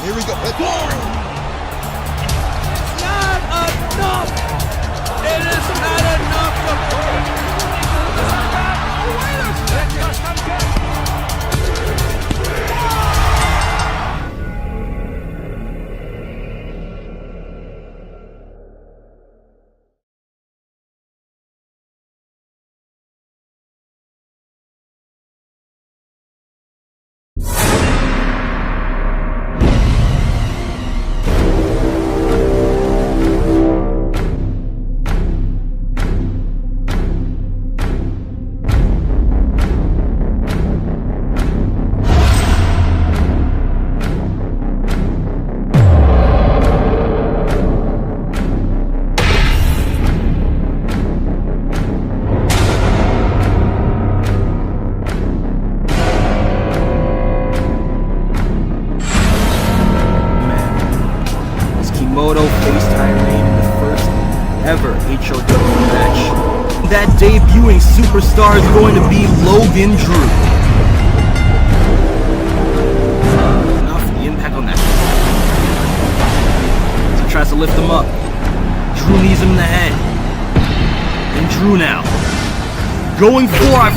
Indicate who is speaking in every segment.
Speaker 1: Here we go.
Speaker 2: Not enough! It is not enough to
Speaker 3: faced Tyrann in the first ever HOW match. That debuting superstar is going to be Logan Drew. Enough the impact on that. So he tries to lift him up. Drew knees him in the head. And Drew now going for a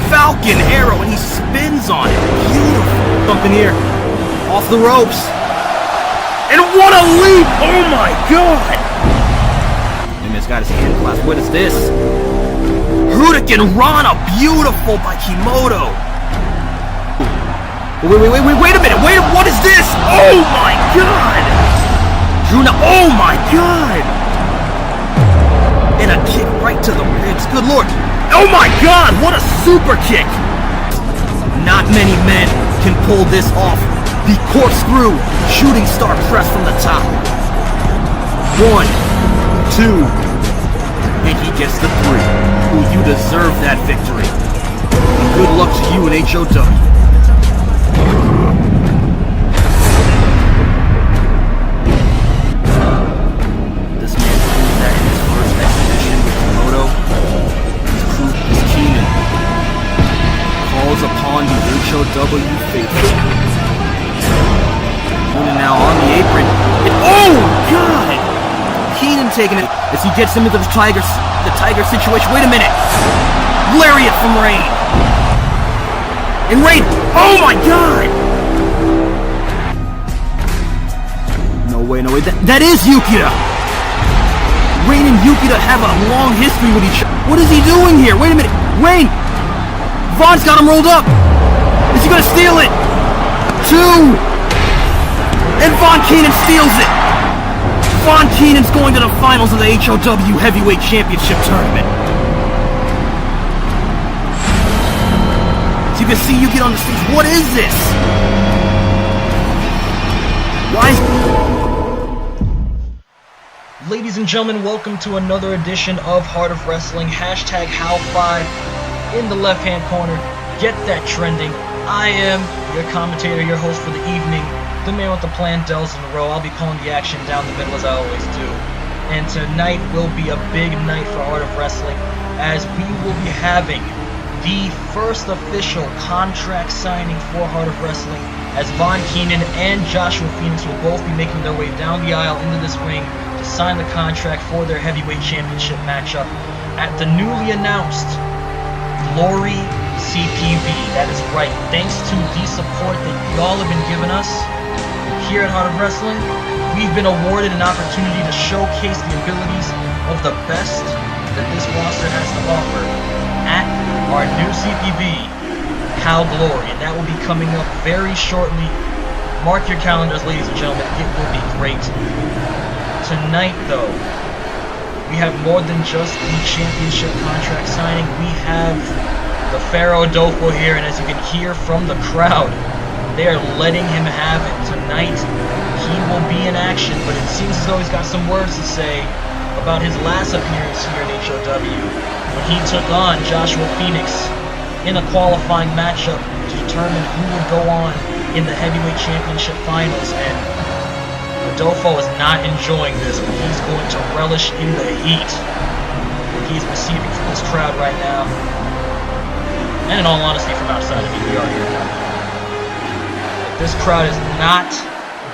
Speaker 3: Falcon Arrow, and he spins on it. Beautiful. Something here. Off the ropes. And what a leap! Oh my god! And he's got his hand clasped. What is this? Hurricane Rana, beautiful by Kimoto. Wait a minute! What is this? Oh my god! Druna, oh my god! And a kick right to the ribs. Good lord! Oh my god! What a super kick! Not many men can pull this off. The corkscrew shooting star press from the top. 1, 2, and he gets the 3. Ooh, you deserve that victory. And good luck to you in HOW. This man proved that in his first exhibition with Kimoto. His proof is Keenan. Calls upon the HOW faithful. Keenan now on the apron. And oh god! Keenan taking it as he gets into the tiger situation. Wait a minute! Lariat from Rain. And Rain, oh my god! No way. That is Yukita! Rain and Yukita have a long history with each other. What is he doing here? Wait a minute. Rain! Von's got him rolled up. Is he gonna steal it? 2! And Von Keenan steals it! Von Keenan's going to the finals of the HOW Heavyweight Championship Tournament. So you can see you get on the stage. What is this? Why is... Ladies and gentlemen, welcome to another edition of Heart of Wrestling. Hashtag HOW5 in the left-hand corner. Get that trending. I am your commentator, your host for the evening. The man with the plan, Dells in a row. I'll be calling the action down the middle as I always do. And tonight will be a big night for Art of Wrestling, as we will be having the first official contract signing for Heart of Wrestling, as Von Keenan and Joshua Phoenix will both be making their way down the aisle into this ring to sign the contract for their heavyweight championship matchup at the newly announced Glory CPV. That is right. Thanks to the support that y'all have been giving us here at Heart of Wrestling, we've been awarded an opportunity to showcase the abilities of the best that this roster has to offer at our new CPV, Cal Glory, and that will be coming up very shortly. Mark your calendars, ladies and gentlemen. It will be great. Tonight, though, we have more than just the championship contract signing. We have the Pharaoh Adofo here, and as you can hear from the crowd, they are letting him have it. Tonight, he will be in action, but it seems as though he's got some words to say about his last appearance here in HOW, when he took on Joshua Phoenix in a qualifying matchup to determine who would go on in the heavyweight championship finals. And Adofo is not enjoying this, but he's going to relish in the heat that he's receiving from this crowd right now. And in all honesty, from outside, I mean, we are here now. This crowd is not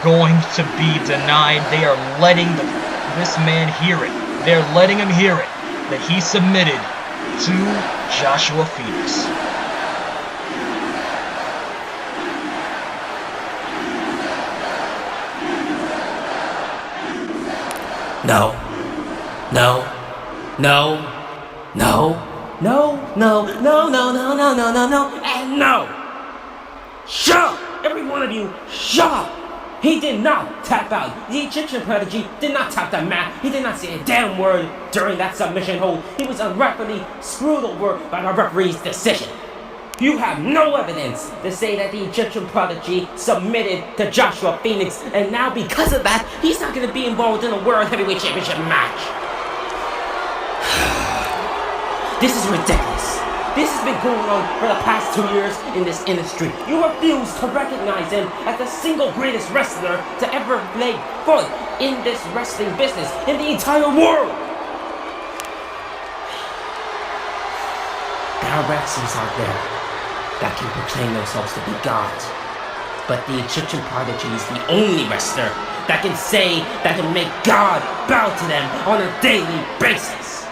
Speaker 3: going to be denied. They are letting this man hear it. They're letting him hear it, that he submitted to Joshua Phoenix.
Speaker 1: No, no, no, no, no, no, no, no, no, no, no, no, no, and no! Shut up! Every one of you, shut up! He did not tap out. The Egyptian prodigy did not tap that mat. He did not say a damn word during that submission hold. He was unrightfully screwed over by the referee's decision. You have no evidence to say that the Egyptian prodigy submitted to Joshua Phoenix, and now because of that, he's not going to be involved in a World Heavyweight Championship match. This is ridiculous. This has been going on for the past 2 years in this industry. You refuse to recognize him as the single greatest wrestler to ever lay foot in this wrestling business in the entire world. There are wrestlers out there that can proclaim themselves to be gods, but the Egyptian prodigy is the only wrestler that can say that can make God bow to them on a daily basis.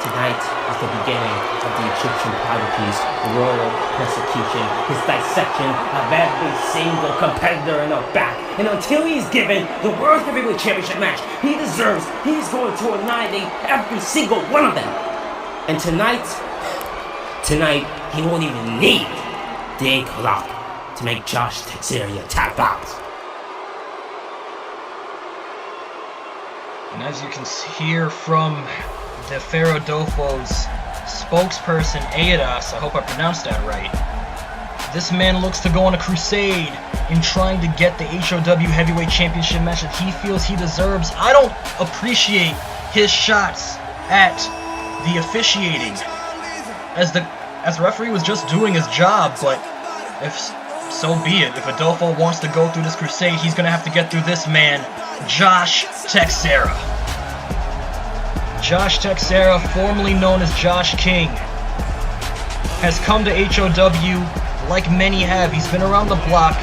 Speaker 1: Tonight is the beginning of the Egyptian prodigy's royal persecution, his dissection of every single competitor in the back, and until he's given the World Heavyweight Championship match he deserves, he's going to annihilate every single one of them. And tonight, he won't even need the ankle lock to make Josh Teixeira tap out.
Speaker 3: And as you can hear from the Pharaoh Adofo's spokesperson, Aedas, I hope I pronounced that right, this man looks to go on a crusade in trying to get the HOW Heavyweight Championship match that he feels he deserves. I don't appreciate his shots at the officiating, as the referee was just doing his job, but so be it. If Adofo wants to go through this crusade, he's going to have to get through this man, Josh Teixeira. Josh Teixeira, formerly known as Josh King, has come to HOW like many have. He's been around the block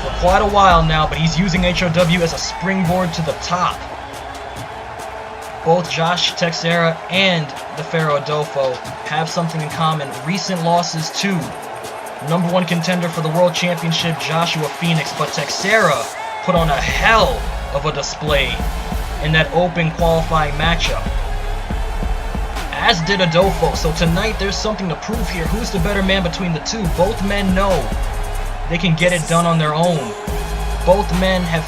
Speaker 3: for quite a while now, but he's using HOW as a springboard to the top. Both Josh Teixeira and the Pharaoh Adofo have something in common. Recent losses to #1 contender for the World Championship, Joshua Phoenix, but Teixeira put on a hell of a display in that open qualifying matchup, as did Adofo. So tonight there's something to prove here. Who's the better man between the two? Both men know they can get it done on their own. Both men have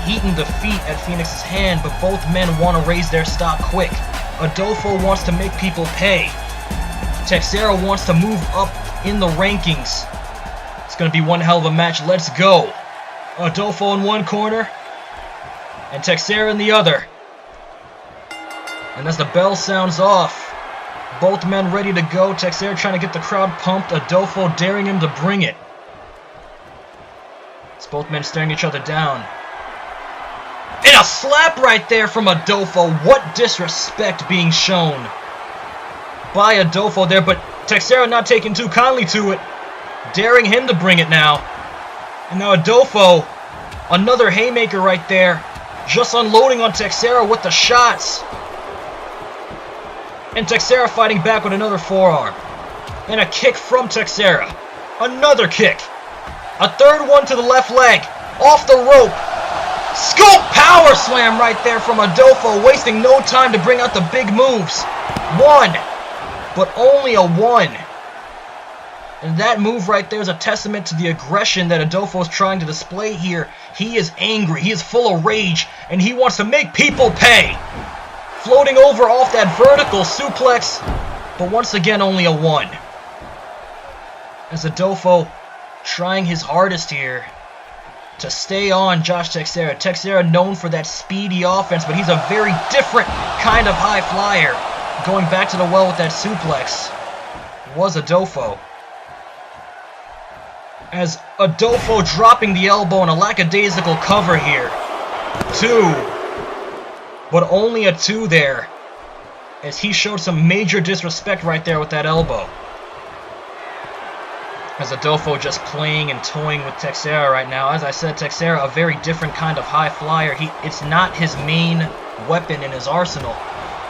Speaker 3: eaten defeat at Phoenix's hand, but both men want to raise their stock quick. Adofo wants to make people pay. Teixeira wants to move up in the rankings. It's going to be one hell of a match. Let's go. Adofo in one corner and Teixeira in the other. And as the bell sounds off, both men ready to go. Teixeira trying to get the crowd pumped. Adofo daring him to bring it. It's both men staring each other down. And a slap right there from Adofo. What disrespect being shown by Adofo there, but Teixeira not taking too kindly to it, daring him to bring it now. And now Adofo, another haymaker right there, just unloading on Teixeira with the shots. And Teixeira fighting back with another forearm. And a kick from Teixeira. Another kick. A third one to the left leg. Off the rope. Scoop power slam right there from Adofo, wasting no time to bring out the big moves. One, but only a one. And that move right there is a testament to the aggression that Adofo is trying to display here. He is angry, he is full of rage, and he wants to make people pay. Floating over off that vertical suplex, but once again only a one. As Adofo trying his hardest here to stay on Josh Teixeira. Teixeira known for that speedy offense, but he's a very different kind of high flyer. Going back to the well with that suplex was Adofo. As Adofo dropping the elbow in a lackadaisical cover here. Two. But only a two there, as he showed some major disrespect right there with that elbow. As Adofo just playing and toying with Teixeira right now. As I said, Teixeira, a very different kind of high flyer. It's not his main weapon in his arsenal.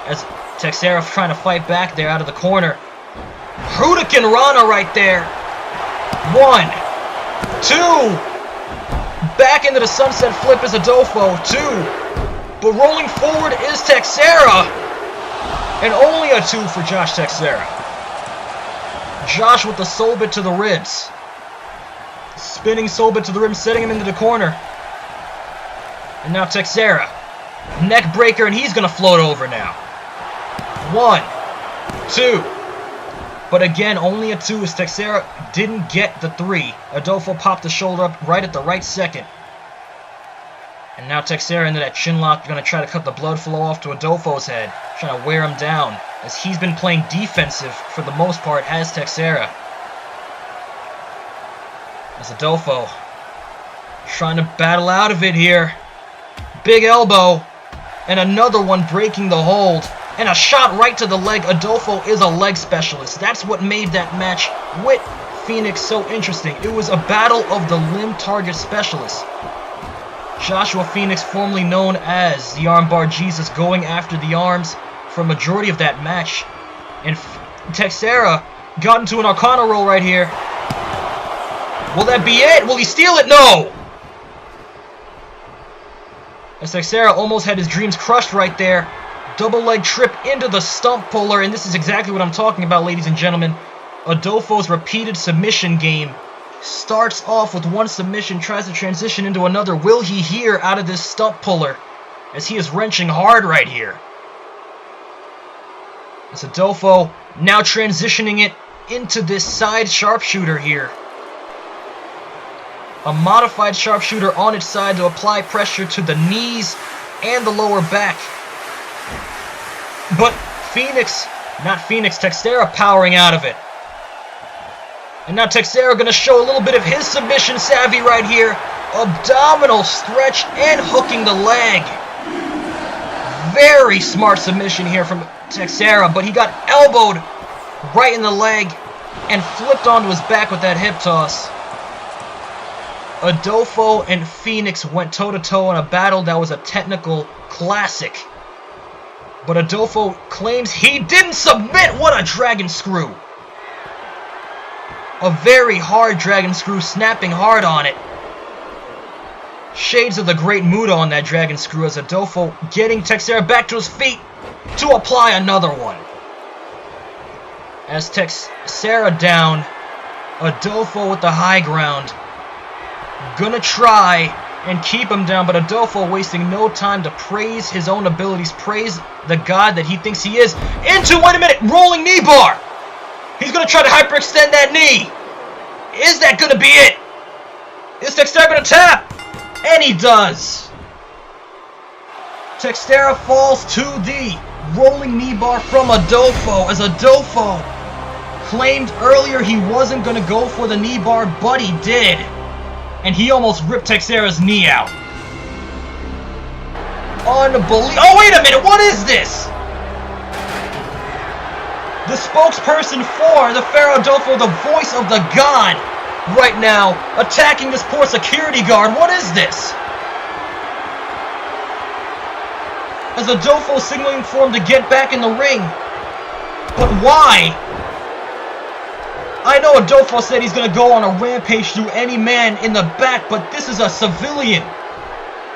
Speaker 3: As Teixeira trying to fight back there out of the corner. Hurricane Rana right there. 1, 2. Back into the sunset flip is Adofo. 2. But rolling forward is Teixeira. And only a 2 for Josh Teixeira. Josh with the soul bit to the ribs. Spinning soul bit to the ribs, setting him into the corner. And now Teixeira. Neck breaker, and he's going to float over now. 1, 2. But again, only a 2 as Teixeira didn't get the 3. Adofo popped the shoulder up right at the right second. And now Teixeira into that chin lock, going to try to cut the blood flow off to Adofo's head. Trying to wear him down, as he's been playing defensive for the most part as Teixeira. As Adofo trying to battle out of it here. Big elbow. And another one breaking the hold. And a shot right to the leg. Adofo is a leg specialist. That's what made that match with Phoenix so interesting. It was a battle of the limb target specialists. Joshua Phoenix, formerly known as the Armbar Jesus, going after the arms for a majority of that match. And Teixeira got into an Arcana roll right here. Will that be it? Will he steal it? No! As Teixeira almost had his dreams crushed right there. Double leg trip into the stump puller, and this is exactly what I'm talking about, ladies and gentlemen. Adofo's repeated submission game starts off with one submission, tries to transition into another. Will he hear out of this stump puller as he is wrenching hard right here? As Adofo now transitioning it into this side sharpshooter here. A modified sharpshooter on its side to apply pressure to the knees and the lower back. But Teixeira powering out of it. And now Teixeira going to show a little bit of his submission savvy right here. Abdominal stretch and hooking the leg. Very smart submission here from Teixeira, but he got elbowed right in the leg and flipped onto his back with that hip toss. Adofo and Phoenix went toe-to-toe in a battle that was a technical classic. But Adofo claims he didn't submit. What a dragon screw. A very hard dragon screw, snapping hard on it. Shades of the Great Muta on that dragon screw as Adofo getting Teixeira back to his feet to apply another one. As Teixeira down, Adofo with the high ground. Gonna try and keep him down, but Adofo wasting no time to praise his own abilities, praise the god that he thinks he is. Into, wait a minute, rolling knee bar. He's gonna try to hyperextend that knee. Is that gonna be it? Is Teixeira gonna tap? And he does. Teixeira falls to the rolling knee bar from Adofo, as Adofo claimed earlier he wasn't gonna go for the knee bar, but he did. And he almost ripped Teixeira's knee out. Unbelievable. Oh, wait a minute. What is this? The spokesperson for the Pharaoh Adofo, the voice of the god, right now, attacking this poor security guard. What is this? As Adofo signaling for him to get back in the ring. But why? I know Adofo said he's going to go on a rampage through any man in the back, but this is a civilian.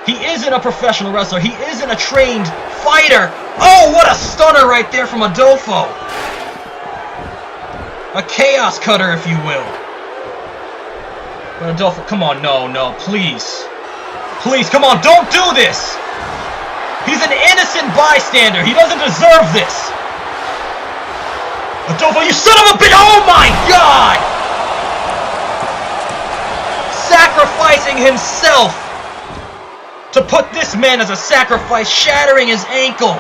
Speaker 3: He isn't a professional wrestler. He isn't a trained fighter. Oh, what a stunner right there from Adofo. A chaos cutter, if you will. But Adofo, come on, no, please. Please, come on, don't do this. He's an innocent bystander. He doesn't deserve this. Adofo, you son of a bitch! Oh my god! Sacrificing himself to put this man as a sacrifice, shattering his ankle.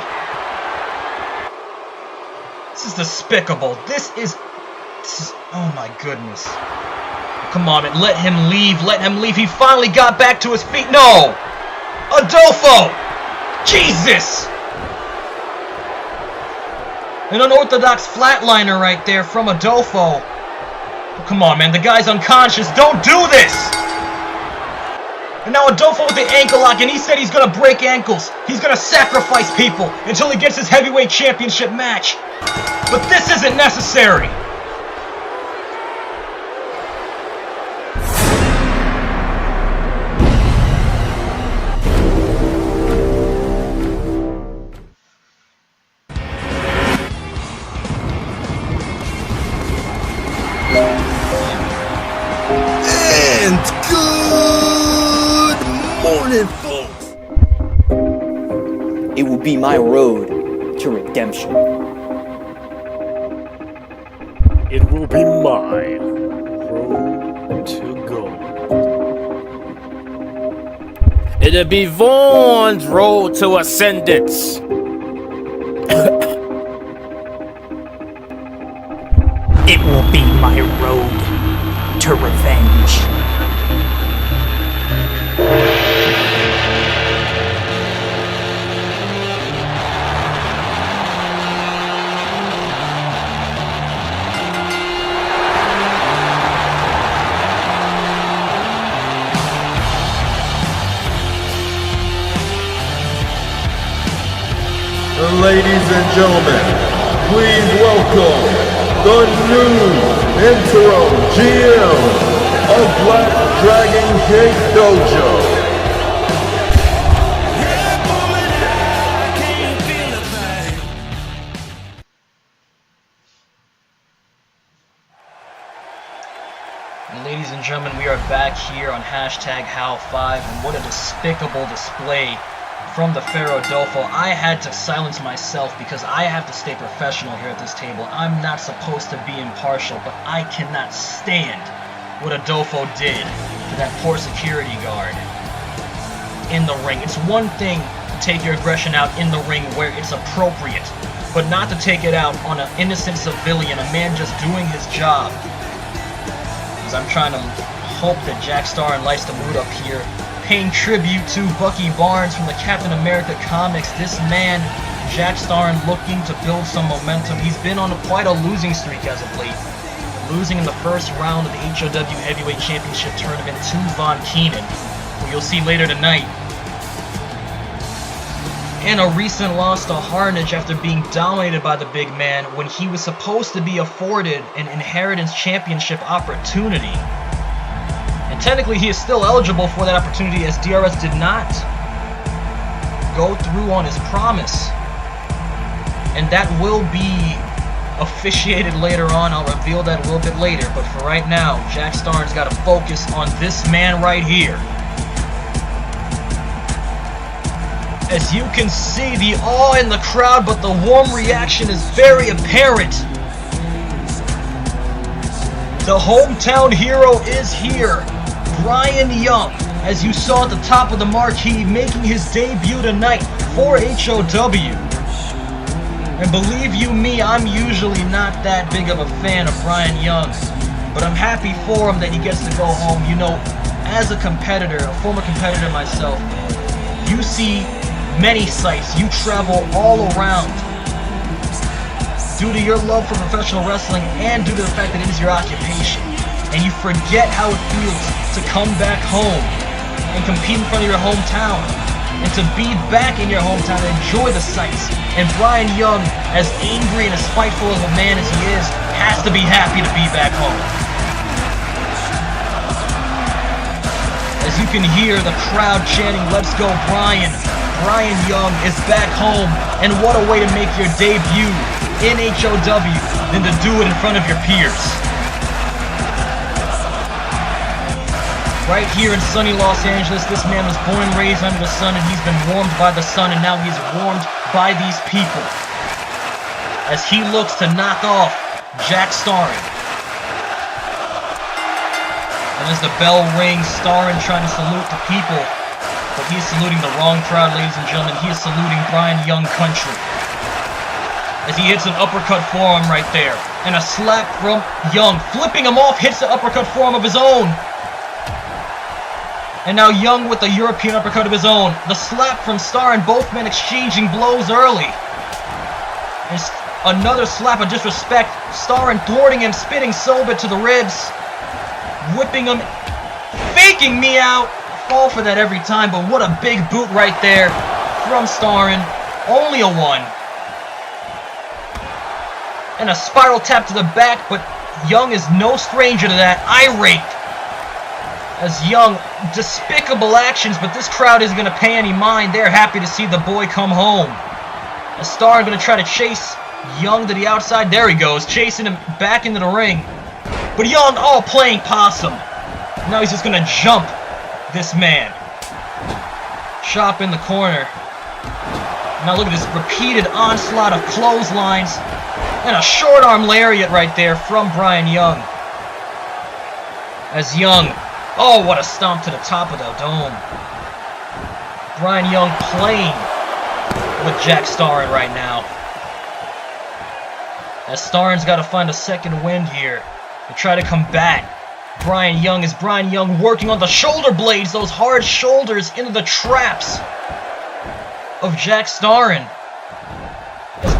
Speaker 3: This is despicable. This is oh my goodness. Come on, man, let him leave, let him leave. He finally got back to his feet. No! Adofo! Jesus! An unorthodox flatliner right there from Adofo. Come on, man. The guy's unconscious. Don't do this! And now Adofo with the ankle lock, and he said he's gonna break ankles. He's gonna sacrifice people until he gets his heavyweight championship match. But this isn't necessary.
Speaker 2: And good morning, folks.
Speaker 4: It will be my road to redemption.
Speaker 5: It will be my road to gold.
Speaker 1: It'll be Vaughn's road to ascendance.
Speaker 6: It will be my road to revenge.
Speaker 7: Ladies and gentlemen, please welcome the new interim GM of Black Dragon Cake Dojo.
Speaker 3: And ladies and gentlemen, we are back here on hashtag How5, and what a despicable display from the Pharaoh Adofo. I had to silence myself because I have to stay professional here at this table. I'm not supposed to be impartial, but I cannot stand what Adofo did to that poor security guard in the ring. It's one thing to take your aggression out in the ring where it's appropriate, but not to take it out on an innocent civilian, a man just doing his job. Because I'm trying to hope that Jack Starran lights the mood up here, paying tribute to Bucky Barnes from the Captain America comics. This man, Jack Starran, looking to build some momentum. He's been on quite a losing streak as of late, losing in the first round of the HOW Heavyweight Championship Tournament to Keenan, who you'll see later tonight. And a recent loss to Harnage after being dominated by the big man when he was supposed to be afforded an Inheritance Championship opportunity. And technically he is still eligible for that opportunity, as DRS did not go through on his promise. And that will be officiated later on. I'll reveal that a little bit later. But for right now, Jack Starran's got to focus on this man right here. As you can see, the awe in the crowd, but the warm reaction is very apparent. The hometown hero is here. Bryan Young, as you saw at the top of the marquee, making his debut tonight for HOW. And believe you me, I'm usually not that big of a fan of Bryan Young, but I'm happy for him that he gets to go home. You know, as a competitor, a former competitor myself, you see many sights, you travel all around due to your love for professional wrestling and due to the fact that it is your occupation. And you forget how it feels to come back home and compete in front of your hometown, and to be back in your hometown and enjoy the sights. And Bryan Young, as angry and as spiteful of a man as he is, has to be happy to be back home. As you can hear the crowd chanting, "Let's go Bryan." Bryan Young is back home, and what a way to make your debut in HOW than to do it in front of your peers. Right here in sunny Los Angeles, this man was born and raised under the sun, and he's been warmed by the sun, and now he's warmed by these people as he looks to knock off Jack Starran. And as the bell rings, Starran trying to salute the people, but he's saluting the wrong crowd, ladies and gentlemen. He is saluting Bryan Young country as he hits an uppercut forearm right there, and a slap from Young, flipping him off, hits the uppercut forearm of his own. And now Young with the European uppercut of his own. The slap from Starran, both men exchanging blows early. And Another slap of disrespect. Starran thwarting him, spitting Soba to the ribs. Whipping him. Faking me out. Fall for that every time, but what a big boot right there from Starran. Only a 1. And a spiral tap to the back, but Young is no stranger to that. Irate. As Young, despicable actions, but this crowd isn't going to pay any mind. They're happy to see the boy come home. As Starran going to try to chase Young to the outside. There he goes, chasing him back into the ring. But Young, oh, playing possum. Now he's just going to jump this man. Chop in the corner. Now look at this repeated onslaught of clotheslines. And a short arm lariat right there from Bryan Young. As Young, oh, what a stomp to the top of the dome. Bryan Young playing with Jack Starran right now. As Starran's got to find a second wind here to try to combat Bryan Young. As Bryan Young working on the shoulder blades, those hard shoulders into the traps of Jack Starran.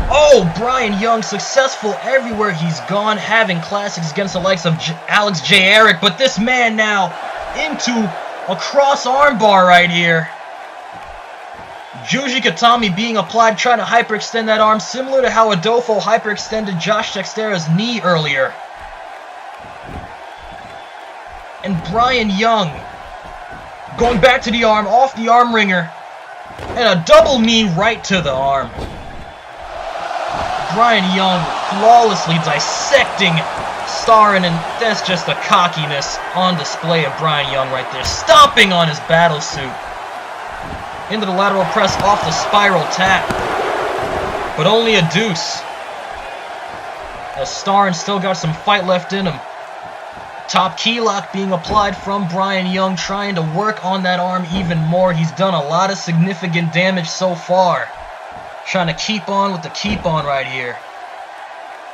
Speaker 3: Oh, Bryan Young successful everywhere he's gone, having classics against the likes of Alex J. Eric, but this man now into a cross armbar right here. Juji Katami being applied, trying to hyperextend that arm, similar to how Adofo hyperextended Josh Teixeira's knee earlier. And Bryan Young going back to the arm, off the arm ringer, and a double knee right to the arm. Bryan Young flawlessly dissecting Starran, and that's just a cockiness on display of Bryan Young right there. Stomping on his battle suit. Into the lateral press off the spiral tap. But only a deuce. As Starran still got some fight left in him. Top key lock being applied from Bryan Young, trying to work on that arm even more. He's done a lot of significant damage so far. Trying to keep on with the keep on right here.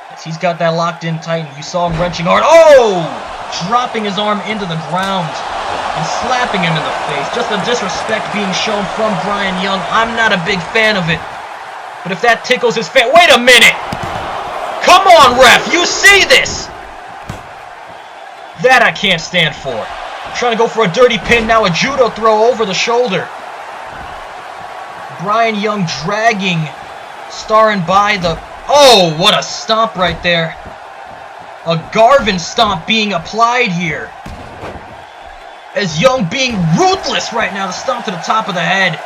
Speaker 3: As he's got that locked in tight, and you saw him wrenching hard. Oh! Dropping his arm into the ground and slapping him in the face. Just a disrespect being shown from Bryan Young. I'm not a big fan of it. But if that tickles his fan... Wait a minute! Come on, ref! You see this! That I can't stand for. Trying to go for a dirty pin. Now a judo throw over the shoulder. Bryan Young dragging Starran by the... Oh, what a stomp right there. A Garvin stomp being applied here. As Young being ruthless right now. The stomp to the top of the head.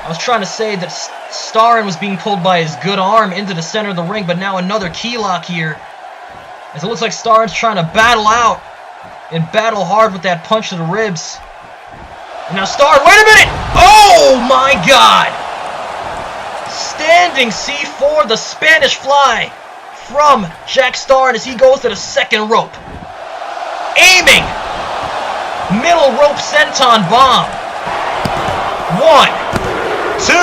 Speaker 3: I was trying to say that Starran was being pulled by his good arm into the center of the ring, but now another key lock here. As it looks like Starran's trying to battle out and battle hard with that punch to the ribs. And now Starran, wait a minute! Oh my God! Standing C4, the Spanish fly from Jack Starran as he goes to the second rope. Aiming! Middle rope senton bomb. 1, 2.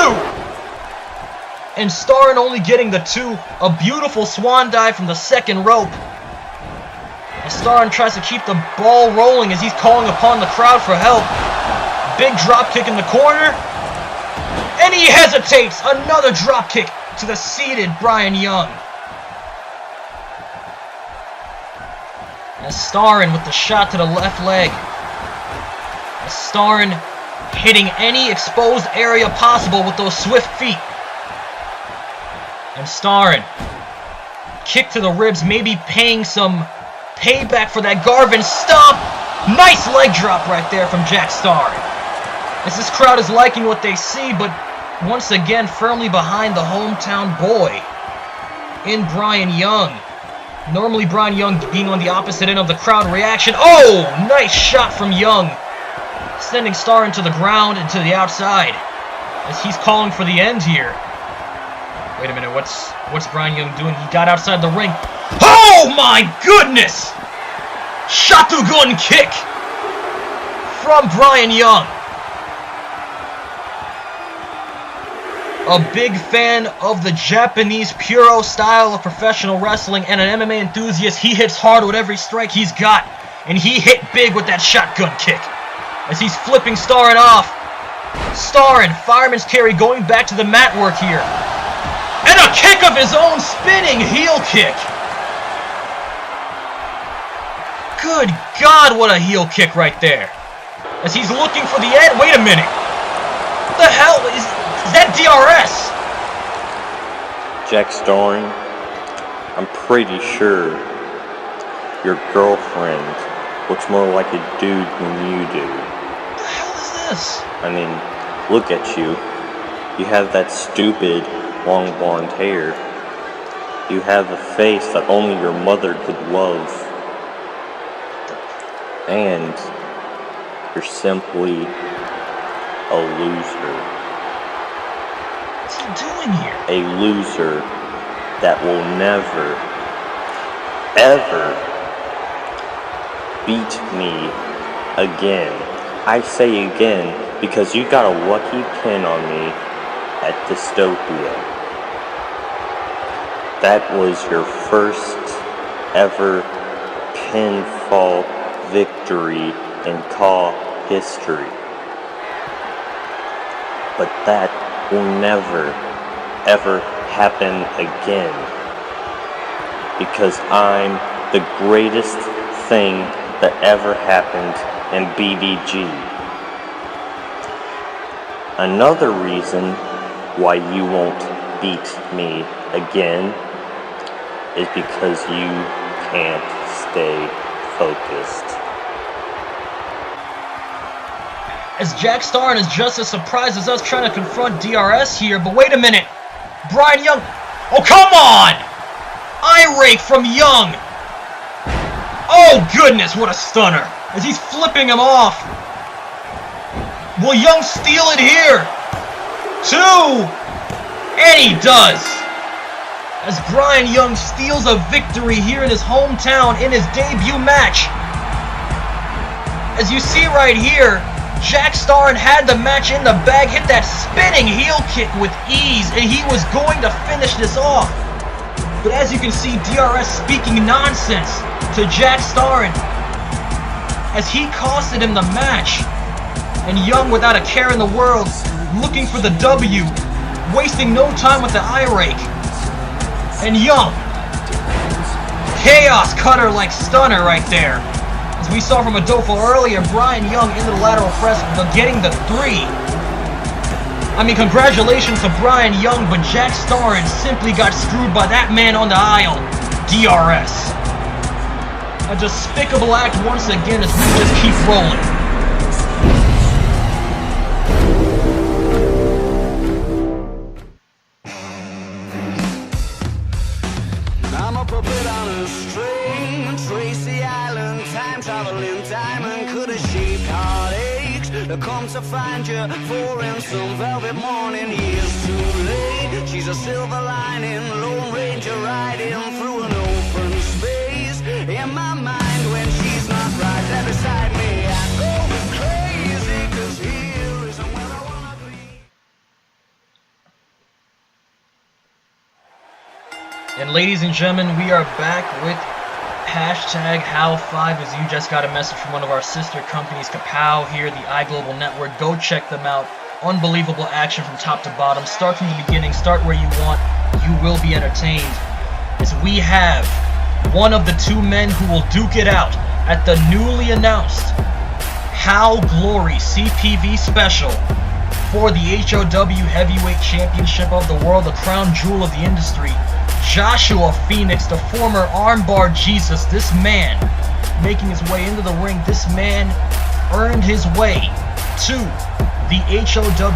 Speaker 3: And Starran only getting the 2. A beautiful swan dive from the second rope. And Starran tries to keep the ball rolling as he's calling upon the crowd for help. Big drop kick in the corner. And he hesitates. Another drop kick to the seated Bryan Young. As Starran with the shot to the left leg. As Starran hitting any exposed area possible with those swift feet. And Starran, kick to the ribs, maybe paying some payback for that Garvin stomp. Nice leg drop right there from Jack Starran. As this crowd is liking what they see, but once again firmly behind the hometown boy in Bryan Young. Normally Bryan Young being on the opposite end of the crowd reaction. Oh, nice shot from Young. Sending Starran to the ground and to the outside as he's calling for the end here. Wait a minute, what's Bryan Young doing? He got outside the ring. Oh my goodness! Shotgun kick from Bryan Young. A big fan of the Japanese Puro style of professional wrestling and an MMA enthusiast. He hits hard with every strike he's got. And he hit big with that shotgun kick. As he's flipping Starran off. Starran, fireman's carry, going back to the mat work here. And a kick of his own, spinning heel kick. Good God, what a heel kick right there. As he's looking for the end. Wait a minute. What the hell? Is that DRS?
Speaker 8: Jack Starran, I'm pretty sure your girlfriend looks more like a dude than you do.
Speaker 3: What the hell is this?
Speaker 8: I mean, look at you. You have that stupid long blonde hair. You have a face that only your mother could love. And you're simply a loser.
Speaker 3: What's he doing here?
Speaker 8: A loser that will never, ever beat me again. I say again because you got a lucky pin on me at Dystopia. That was your first ever pinfall victory in CAW history. But that will never, ever happen again. Because I'm the greatest thing that ever happened in BDG. Another reason why you won't beat me again is because you can't stay focused.
Speaker 3: As Jack Starran is just as surprised as us trying to confront DRS here, but wait a minute. Bryan Young. Oh, come on! Eye rake from Young. Oh, goodness, what a stunner. As he's flipping him off. Will Young steal it here? 2. And he does. As Bryan Young steals a victory here in his hometown in his debut match. As you see right here, Jack Starran had the match in the bag, hit that spinning heel kick with ease, and he was going to finish this off. But as you can see, DRS speaking nonsense to Jack Starran as he costed him the match. And Young, without a care in the world, looking for the W, wasting no time with the eye rake. And Young, chaos cutter like stunner right there. As we saw from Adofo earlier, Bryan Young into the lateral press, but getting the 3. I mean, congratulations to Bryan Young, but Jack Starran simply got screwed by that man on the aisle, DRS. A despicable act once again as we just keep rolling.
Speaker 2: I'm a puppet on a string, Tracy Island, time-traveling diamond, could have shaped heartaches to come to find you, for in some velvet morning, years too late. She's a silver lining, Lone Ranger riding through an open space. In my mind, when she's not right there beside me, I go crazy, 'cause here isn't where I wanna be.
Speaker 3: And ladies and gentlemen, we are back with hashtag HOW5 as you just got a message from one of our sister companies, Kapow, here, the iGlobal Network. Go check them out. Unbelievable action from top to bottom. Start from the beginning. Start where you want. You will be entertained. As we have one of the 2 men who will duke it out at the newly announced How Glory CPV special for the HOW Heavyweight Championship of the World, the crown jewel of the industry. Joshua Phoenix, the former armbar Jesus, this man making his way into the ring. This man earned his way to the HOW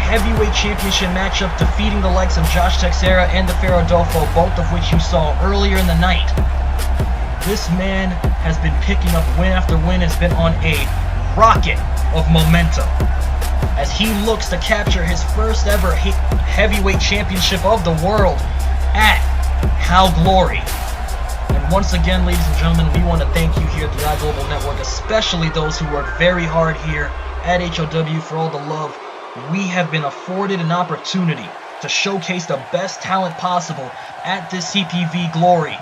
Speaker 3: Heavyweight Championship matchup, defeating the likes of Josh Teixeira and the Pharaoh, both of which you saw earlier in the night. This man has been picking up win after win, has been on a rocket of momentum as he looks to capture his first ever heavyweight championship of the world at How Glory. And once again, ladies and gentlemen, we want to thank you here at the iGlobal Network, especially those who work very hard here at HOW for all the love. We have been afforded an opportunity to showcase the best talent possible at this CPV Glory.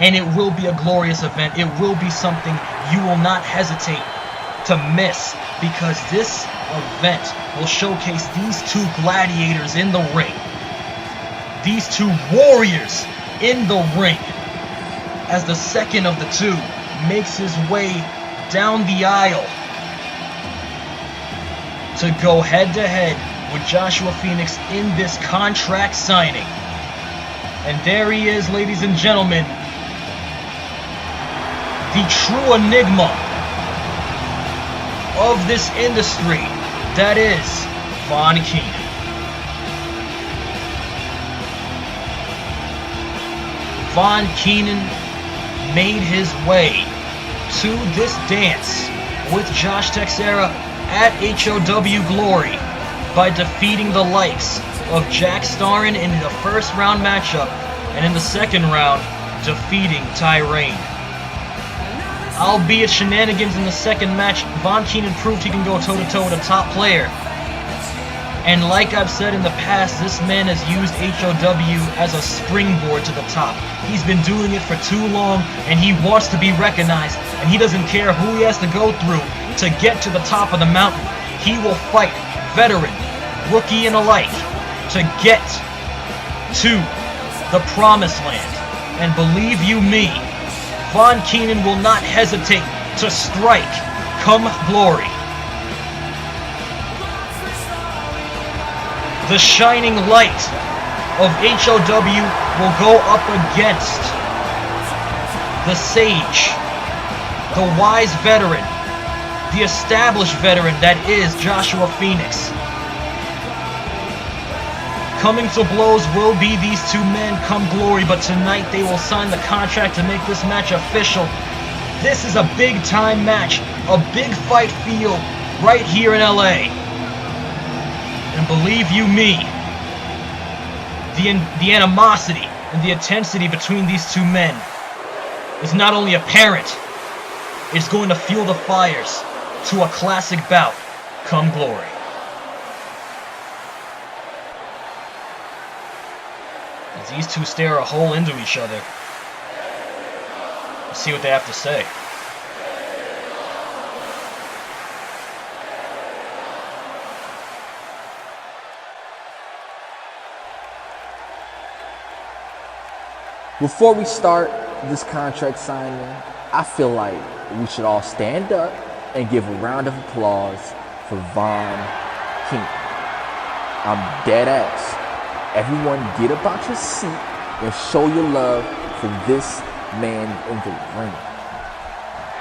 Speaker 3: And it will be a glorious event. It will be something you will not hesitate to miss, because this event will showcase these 2 gladiators in the ring. these two warriors in the ring as the second of the two makes his way down the aisle to go head-to-head with Joshua Phoenix in this contract signing. And there he is, ladies and gentlemen, the true enigma of this industry, that is Von Keenan. Von Keenan made his way to this dance with Josh Teixeira at HOW Glory by defeating the likes of Jack Starran in the first round matchup, and in the second round, defeating Tyrain. Albeit shenanigans in the second match, Von Keenan proved he can go toe-to-toe with a top player. And like I've said in the past, this man has used HOW as a springboard to the top. He's been doing it for too long, and he wants to be recognized, and he doesn't care who he has to go through to get to the top of the mountain. He will fight, veteran, rookie, and alike, to get to the promised land. And believe you me, Von Keenan will not hesitate to strike come glory. The shining light of HOW will go up against the sage, the wise veteran, the established veteran that is Joshua Phoenix. Coming to blows will be these two men come glory, but tonight they will sign the contract to make this match official. This is a big time match, a big fight field right here in LA. And believe you me, the animosity and the intensity between these two men is not only apparent, it's going to fuel the fires to a classic bout come glory. As these two stare a hole into each other, let's see what they have to say.
Speaker 9: Before we start this contract signing, I feel like we should all stand up and give a round of applause for Von Keenan. I'm dead ass. Everyone get up out your seat and show your love for this man in the ring.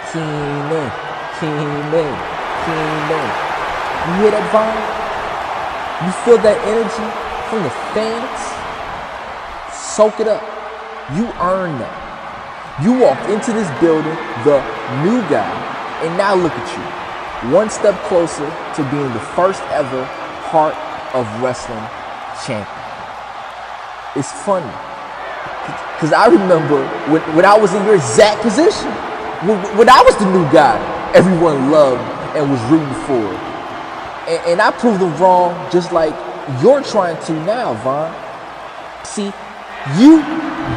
Speaker 9: Keenan, Keenan, Keenan. You hear that, Von? You feel that energy from the fans? Soak it up. You earned that. You walked into this building, the new guy, and now look at you. One step closer to being the first ever Heart of Wrestling champion. It's funny, because I remember when I was in your exact position, when I was the new guy, everyone loved and was rooting for. And I proved them wrong just like you're trying to now, Von. See, you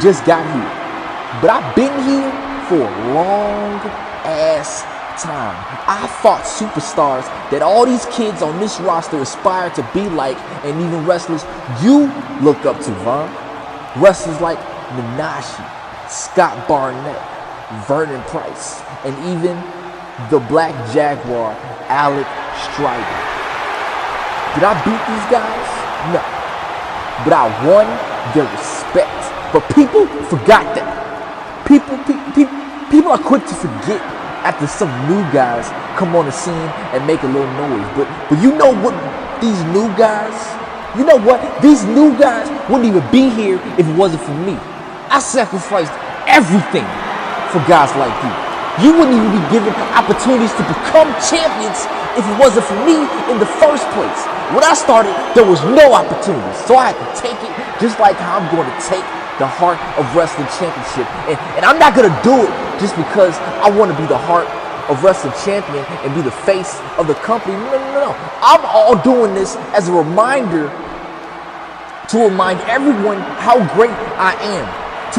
Speaker 9: just got here, but I've been here for a long ass time. I fought superstars that all these kids on this roster aspire to be like, and even wrestlers you look up to, Von. Wrestlers like Minashi, Scott Barnett, Vernon Price, and even the Black Jaguar, Alec Strider. Did I beat these guys? No. But I won their respect. But people forgot that. People are quick to forget after some new guys come on the scene and make a little noise. But you know what? These new guys, you know what? These new guys wouldn't even be here if it wasn't for me. I sacrificed everything for guys like you. You wouldn't even be given opportunities to become champions if it wasn't for me in the first place. When I started, there was no opportunities. So I had to take it just like how I'm going to take the Heart of Wrestling Championship. And I'm not going to do it just because I want to be the Heart of Wrestling Champion and be the face of the company. No. I'm all doing this as a reminder to remind everyone how great I am.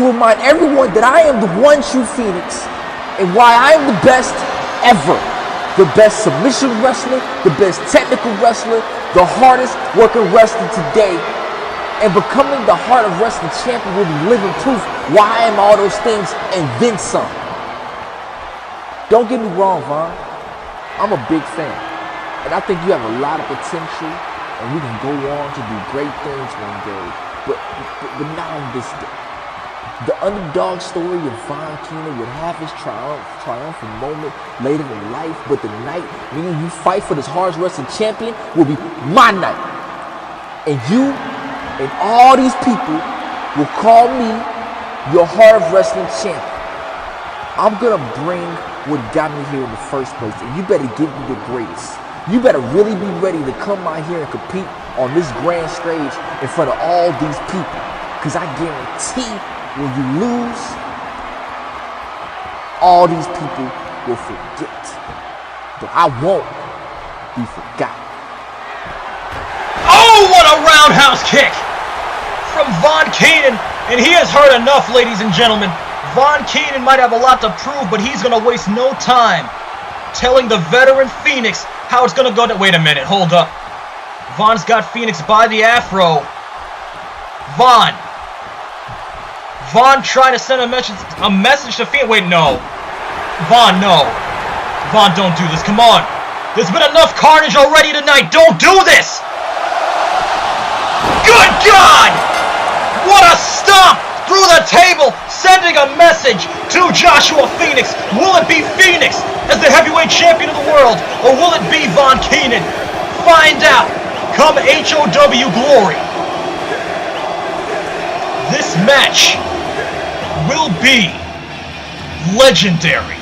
Speaker 9: To remind everyone that I am the one true Phoenix and why I am the best ever. The best submission wrestler, the best technical wrestler, the hardest working wrestler today And becoming the Heart of Wrestling champion will be living proof why I am all those things and then some. Don't get me wrong, Vaughn. I'm a big fan. And I think you have a lot of potential and we can go on to do great things one day. But not on this day. The underdog story of Von Keenan would have his triumphant moment later in life, but the night me and you fight for this Hard Wrestling champion will be my night. And you and all these people will call me your Hard Wrestling champion. I'm gonna bring what got me here in the first place, and you better give me the greatest. You better really be ready to come out here and compete on this grand stage in front of all these people. Because I guarantee when you lose, all these people will forget. But I won't be forgotten.
Speaker 3: Oh, what a roundhouse kick from Von Keenan. And he has heard enough, ladies and gentlemen. Von Keenan might have a lot to prove, but he's going to waste no time telling the veteran Phoenix how it's going to go. Wait a minute, hold up. Von's got Phoenix by the afro. Von trying to send a message to Phoenix. Wait, no. Von, no. Von, don't do this. Come on. There's been enough carnage already tonight. Don't do this. Good God! What a stomp through the table, sending a message to Joshua Phoenix. Will it be Phoenix as the heavyweight champion of the world, or will it be Von Keenan? Find out come HOW Glory. This match will be legendary.